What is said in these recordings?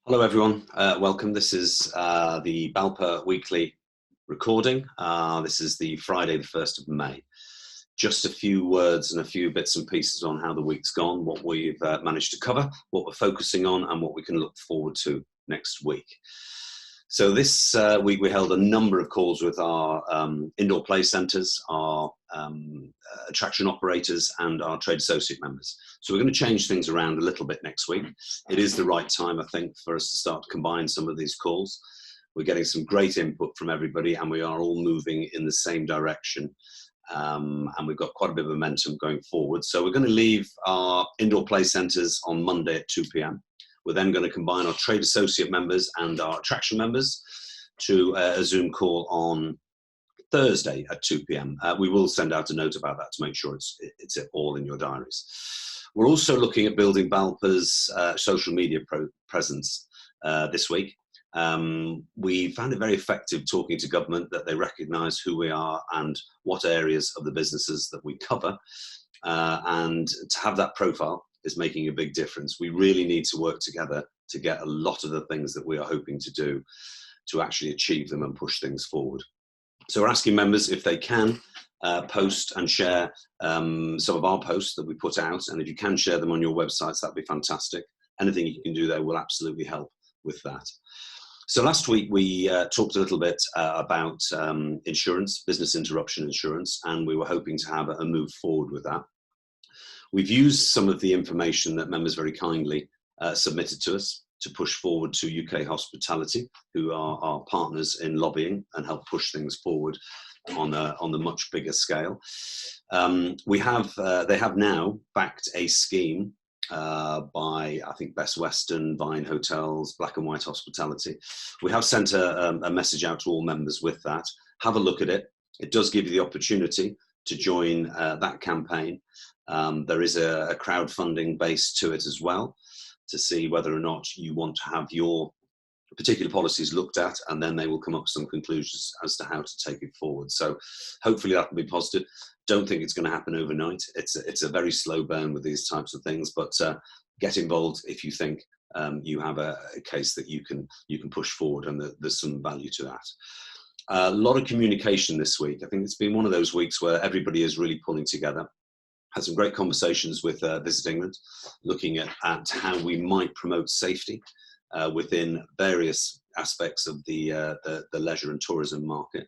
Hello everyone, welcome. This is the BALPPA weekly recording. This is the Friday the 1st of May. Just a few words and a few bits and pieces on how the week's gone, what we've managed to cover, what we're focusing on and what we can look forward to next week. So this week we held a number of calls with our indoor play centres, our attraction operators and our trade associate members. So we're going to change things around a little bit next week. It is the right time, I think, for us to start to combine some of these calls. We're getting some great input from everybody and we are all moving in the same direction. And we've got quite a bit of momentum going forward. So we're going to leave our indoor play centres on Monday at 2 p.m. We're then going to combine our trade associate members and our attraction members to a Zoom call on Thursday at 2 p.m. We will send out a note about that to make sure it's all in your diaries. We're also looking at building BALPPA's social media presence this week. We found it very effective talking to government that they recognise who we are and what areas of the businesses that we cover. And to have that profile is making a big difference. We really need to work together to get a lot of the things that we are hoping to do to actually achieve them and push things forward. So we're asking members if they can post and share some of our posts that we put out. And if you can share them on your websites, that'd be fantastic. Anything you can do there will absolutely help with that. So last week we talked a little bit about insurance, business interruption insurance, and we were hoping to have a move forward with that. We've used some of the information that members very kindly submitted to us to push forward to UK Hospitality, who are our partners in lobbying and help push things forward on the much bigger scale. They have now backed a scheme by, I think, Best Western, Vine Hotels, Black and White Hospitality. We have sent a message out to all members with that. Have a look at it. It does give you the opportunity to join that campaign. There is a crowdfunding base to it as well, to see whether or not you want to have your particular policies looked at, and then they will come up with some conclusions as to how to take it forward. So hopefully that will be positive. Don't think it's going to happen overnight. It's a very slow burn with these types of things, but get involved if you think you have a case that you can push forward and there's some value to that. A lot of communication this week. I think it's been one of those weeks where everybody is really pulling together. Had some great conversations with Visit England, looking at how we might promote safety within various aspects of the leisure and tourism market.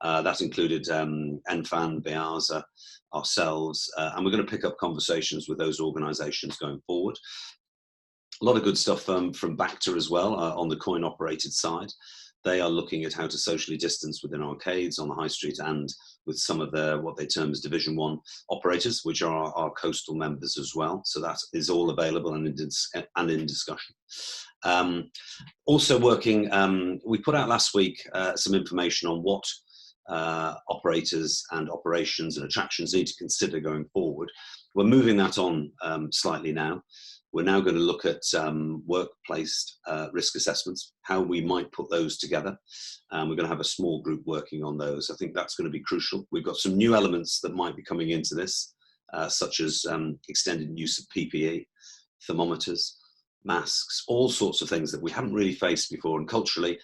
That included NFAN, BEASA, ourselves, and we're going to pick up conversations with those organisations going forward. A lot of good stuff from BACTA as well on the coin-operated side. They are looking at how to socially distance within arcades on the high street and with some of the what they term as Division 1 operators, which are our coastal members as well. So that is all available and in discussion. Also working, we put out last week some information on what operators and operations and attractions need to consider going forward. We're moving that on slightly now. We're now going to look at workplace risk assessments, how we might put those together. We're going to have a small group working on those. I think that's going to be crucial. We've got some new elements that might be coming into this, such as extended use of PPE, thermometers, masks, all sorts of things that we haven't really faced before, and culturally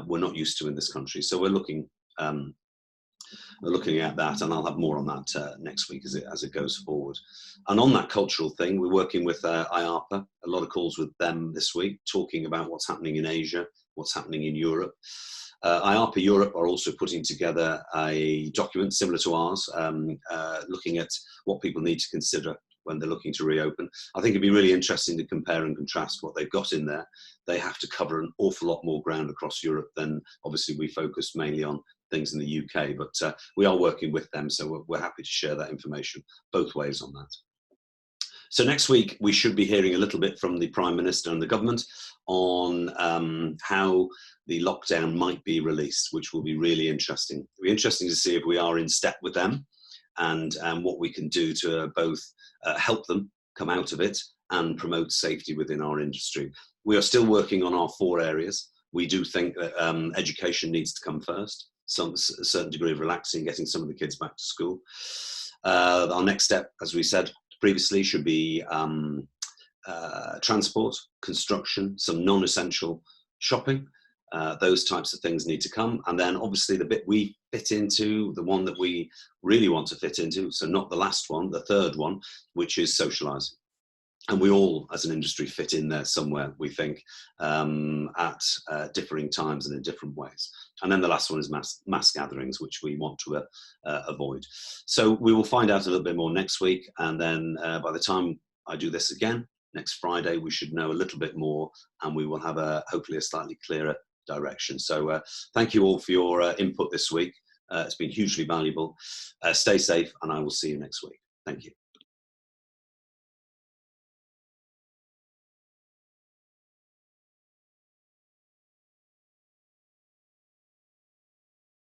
we're not used to in this country. So we're looking at that, and I'll have more on that next week as it goes forward. And on that cultural thing, we're working with IARPA, a lot of calls with them this week, talking about what's happening in Asia, what's happening in Europe. IARPA Europe are also putting together a document similar to ours, looking at what people need to consider when they're looking to reopen. I think it'd be really interesting to compare and contrast what they've got in there. They have to cover an awful lot more ground across Europe than obviously we focus mainly on things in the UK, but we are working with them, so we're happy to share that information both ways on that. So next week we should be hearing a little bit from the Prime Minister and the government on how the lockdown might be released, which will be really interesting. It'll be interesting to see if we are in step with them and what we can do to both help them come out of it and promote safety within our industry. We are still working on our 4 areas. We do think that education needs to come first. A certain degree of relaxing, getting some of the kids back to school. Our next step, as we said previously, should be transport, construction, some non-essential shopping. Those types of things need to come. And then obviously the bit we fit into, the one that we really want to fit into, so not the last one, the third one, which is socializing. And we all, as an industry, fit in there somewhere, we think, at differing times and in different ways. And then the last one is mass gatherings, which we want to avoid. So we will find out a little bit more next week. And then by the time I do this again, next Friday, we should know a little bit more, and we will have hopefully a slightly clearer direction. So thank you all for your input this week. It's been hugely valuable. Stay safe, and I will see you next week. Thank you.